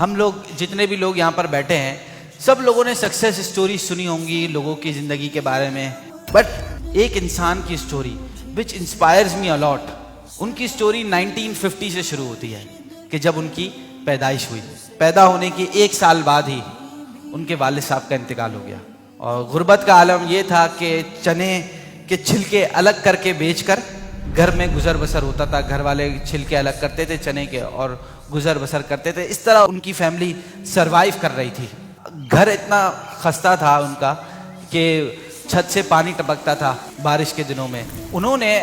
ہم لوگ جتنے بھی لوگ یہاں پر بیٹھے ہیں سب لوگوں نے سکسیس سٹوری سنی ہوں گی لوگوں کی زندگی کے بارے میں, بٹ ایک انسان کی سٹوری وچ انسپائرز می الاٹ. ان کی سٹوری 1950 سے شروع ہوتی ہے کہ جب ان کی پیدائش ہوئی. پیدا ہونے کے 1 سال بعد ہی ان کے والد صاحب کا انتقال ہو گیا, اور غربت کا عالم یہ تھا کہ چنے کے چھلکے الگ کر کے بیچ کر گھر میں گزر بسر ہوتا تھا. گھر والے چھلکے الگ کرتے تھے چنے کے اور گزر بسر کرتے تھے. اس طرح ان کی فیملی سروائیو کر رہی تھی. گھر اتنا خستہ تھا ان کا کہ چھت سے پانی ٹپکتا تھا بارش کے دنوں میں. انہوں نے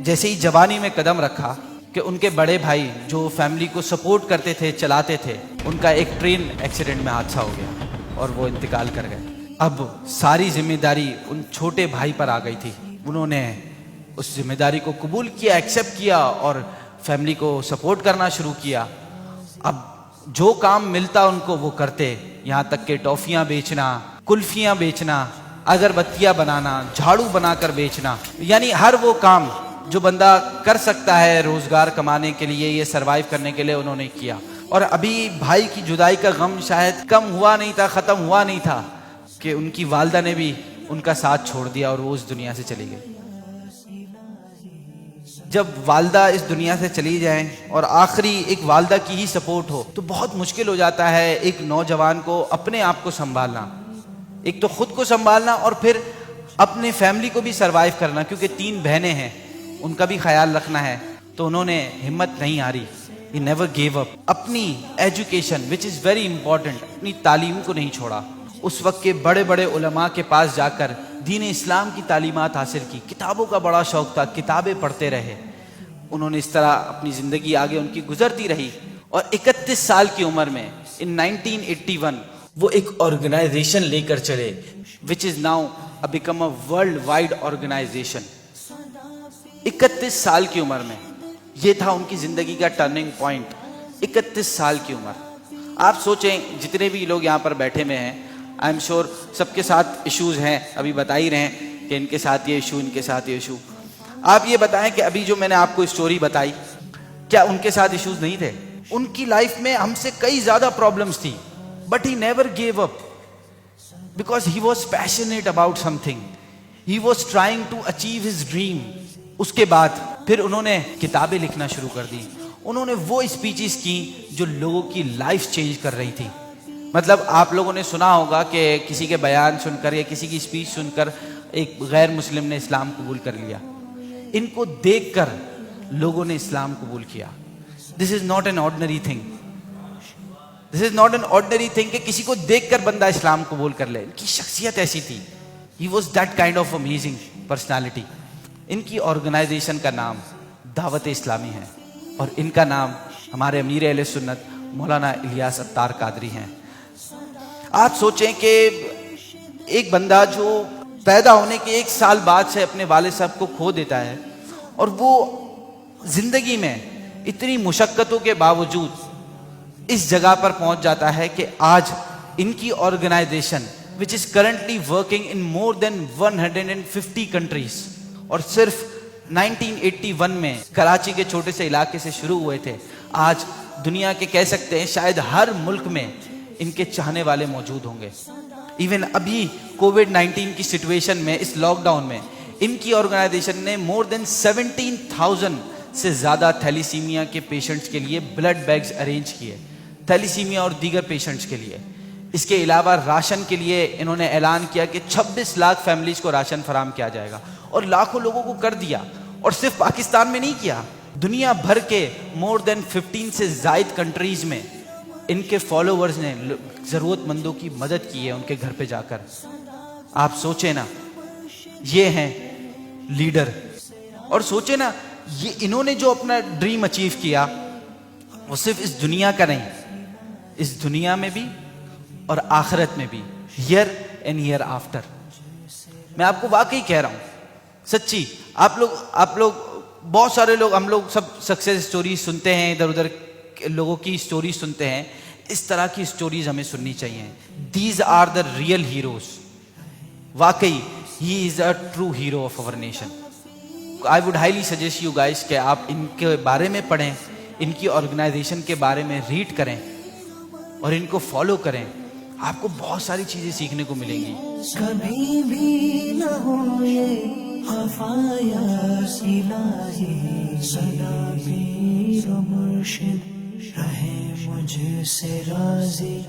جیسے ہی جوانی میں قدم رکھا کہ ان کے بڑے بھائی جو فیملی کو سپورٹ کرتے تھے, چلاتے تھے, ان کا ایک ٹرین ایکسیڈنٹ میں حادثہ ہو گیا اور وہ انتقال کر گئے. اب ساری ذمہ داری ان چھوٹے بھائی پر آ گئی تھی. انہوں نے اس ذمہ داری کو قبول کیا, ایکسیپٹ کیا اور فیملی کو سپورٹ کرنا شروع کیا. اب جو کام ملتا ان کو وہ کرتے, یہاں تک کہ ٹافیاں بیچنا, کلفیاں بیچنا, اگربتیاں بنانا, جھاڑو بنا کر بیچنا, یعنی ہر وہ کام جو بندہ کر سکتا ہے روزگار کمانے کے لیے, یہ سروائیو کرنے کے لیے, انہوں نے کیا. اور ابھی بھائی کی جدائی کا غم شاید کم ہوا نہیں تھا, ختم ہوا نہیں تھا کہ ان کی والدہ نے بھی ان کا ساتھ چھوڑ دیا اور وہ اس دنیا سے چلی گئی. جب والدہ اس دنیا سے چلی جائیں اور آخری ایک والدہ کی ہی سپورٹ ہو تو بہت مشکل ہو جاتا ہے ایک نوجوان کو اپنے آپ کو سنبھالنا. ایک تو خود کو سنبھالنا اور پھر اپنے فیملی کو بھی سروائیو کرنا, کیونکہ 3 بہنیں ہیں, ان کا بھی خیال رکھنا ہے. تو انہوں نے ہمت نہیں ہاری, he never gave up. اپنی education which is very important, اپنی تعلیم کو نہیں چھوڑا. اس وقت کے بڑے بڑے علماء کے پاس جا کر دین اسلام کی تعلیمات حاصل کی. کتابوں کا بڑا شوق تھا, کتابیں پڑھتے رہے. انہوں نے اس طرح اپنی زندگی آگے ان کی گزرتی رہی, اور 31 سال کی عمر میں in 1981 وہ ایک آرگنائزیشن لے کر چلے which is now become a world wide organization. 31 سال کی عمر میں یہ تھا ان کی زندگی کا ٹرننگ پوائنٹ. 31 سال کی عمر. آپ سوچیں جتنے بھی لوگ یہاں پر بیٹھے ہوئے ہیں, آئی ایم شیور سب کے ساتھ ایشوز ہیں, ابھی بتا ہی رہے ہیں کہ ان کے ساتھ یہ ایشو, ان کے ساتھ یہ ایشو. آپ یہ بتائیں کہ ابھی جو میں نے آپ کو اسٹوری بتائی, کیا ان کے ساتھ ایشوز نہیں تھے؟ ان کی لائف میں ہم سے کئی زیادہ پرابلمز تھی, but he never give up because he was passionate about something. He was trying to achieve his dream. اس کے بعد پھر انہوں نے کتابیں لکھنا شروع کر دی. انہوں نے وہ اسپیچز کی جو لوگوں کی لائف چینج کر رہی تھی. مطلب آپ لوگوں نے سنا ہوگا کہ کسی کے بیان سن کر یا کسی کی اسپیچ سن کر ایک غیر مسلم نے اسلام قبول کر لیا. ان کو دیکھ کر لوگوں نے اسلام قبول کیا. This is not an ordinary thing. This is not an ordinary thing کہ کسی کو دیکھ کر بندہ اسلام قبول کر لے. ان کی شخصیت ایسی تھی. He was that kind of amazing personality. ان کی آرگنائزیشن کا نام دعوت اسلامی ہے, اور ان کا نام ہمارے امیر اہل سنت مولانا الیاس اتار قادری ہیں. آپ سوچیں کہ ایک بندہ جو پیدا ہونے کے 1 سال بعد سے اپنے والد صاحب کو کھو دیتا ہے, اور وہ زندگی میں اتنی مشقتوں کے باوجود اس جگہ پر پہنچ جاتا ہے کہ آج ان کی organization which is currently working in more than 150 countries, اور صرف 1981 میں کراچی کے چھوٹے سے علاقے سے شروع ہوئے تھے. آج دنیا کے کہہ سکتے ہیں شاید ہر ملک میں ان کے چاہنے والے موجود ہوں گے. ایون ابھی کووڈ-19 کی سچویشن میں, اس لاک ڈاؤن میں, ان کی آرگنائزیشن نے مور دین 17,000 سے زیادہ تھیلیسیمیا کے پیشنٹس کے لیے بلڈ بیگز ارینج کیے, تھیلیسیمیا اور دیگر پیشنٹس کے لیے. اس کے علاوہ راشن کے لیے انہوں نے اعلان کیا کہ 26 لاکھ فیملیز کو راشن فراہم کیا جائے گا, اور لاکھوں لوگوں کو کر دیا. اور صرف پاکستان میں نہیں کیا, دنیا بھر کے مور دین 15 سے زائد کنٹریز میں ان کے فالوورز نے ضرورت مندوں کی مدد کی ہے ان کے گھر پہ جا کر. آپ سوچیں نا, یہ ہیں لیڈر. اور سوچیں نا, یہ انہوں نے جو اپنا ڈریم اچیو کیا وہ صرف اس دنیا کا نہیں, اس دنیا میں بھی اور آخرت میں بھی, ہیئر اینڈ ہیئر آفٹر. میں آپ کو واقعی کہہ رہا ہوں, سچی. آپ لوگ بہت سارے لوگ, ہم لوگ سب سکسیس سٹوریز سنتے ہیں, ادھر ادھر لوگوں کی سٹوریز سنتے ہیں. اس طرح کی سٹوریز ہمیں سننی چاہیے. These are the real heroes. واقعی ہی is a true hero of our nation. I would highly suggest you guys کہ آپ ان کے بارے میں پڑھیں, ان کی آرگنائزیشن کے بارے میں ریڈ کریں. اور ان کو فالو کریں، آپ کو بہت ساری چیزیں سیکھنے کو ملیں گی۔ کبھی بھی نہ ہو یہ خفایا الہی، سدا پیر و مرشد رہے مجھ سے راضی۔